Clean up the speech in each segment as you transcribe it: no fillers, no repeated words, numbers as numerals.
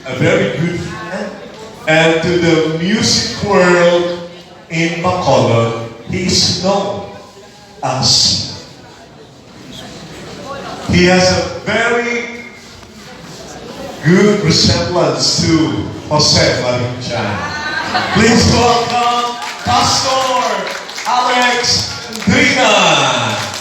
a very good friend, and to the music world in Bacolod, he is known as. He has a very good resemblance to Jose Marinchan. Please welcome Pastor Alex Drina.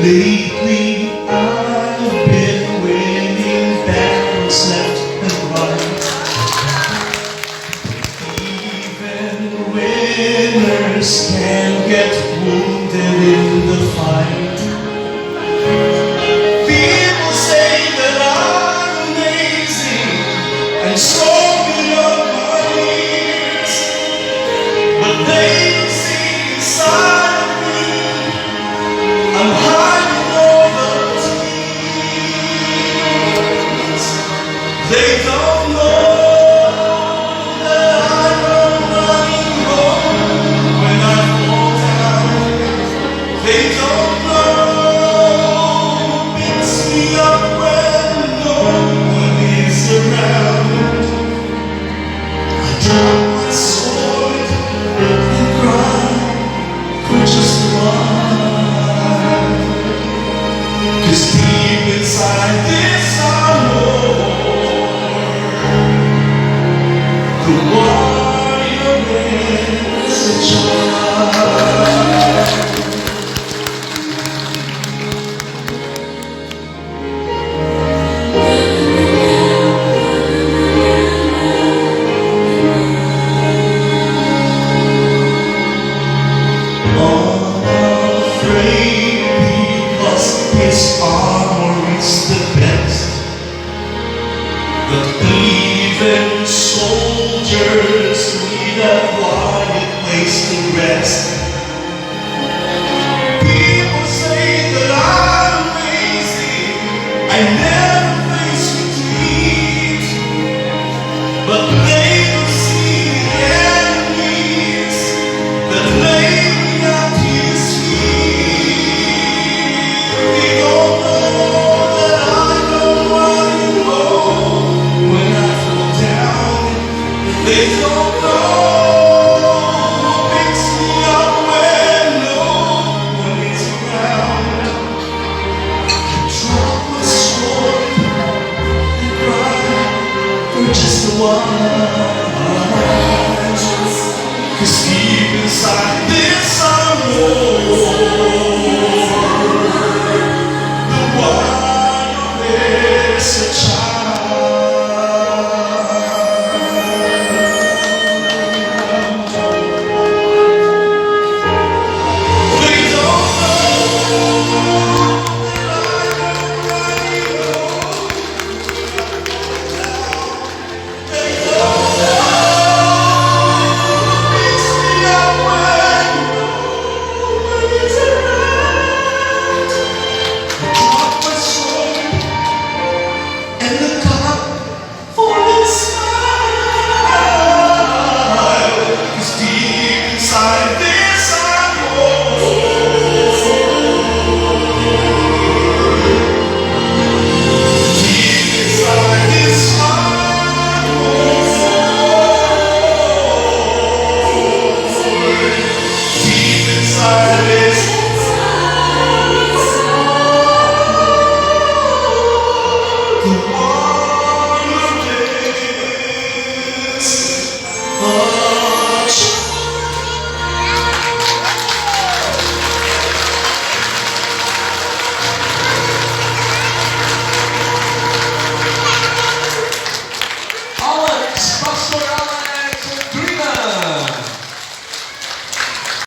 Lately I've been winning battles left and right. Even winners can get wounded in the fight. People say that I'm amazing and so beyond my years, but they don't see inside of me. I'm hiding all the tears. They don't know that I come running home when I fall down. They don't know who picks me up when no one is around. I drop my sword and cry for just a while. 'Cause deep inside this I know the warrior is a child. Unafraid because his armor is the best. But even soldiers need a quiet place to rest. People say that I'm amazing, I never face retreat, but they don't see the enemies that lay me at his feet. They don't know that I don't running home when I fall down. They don't know who picks me up when no one is around. I drop my sword and cry for just a while. 'Cause deep inside this I know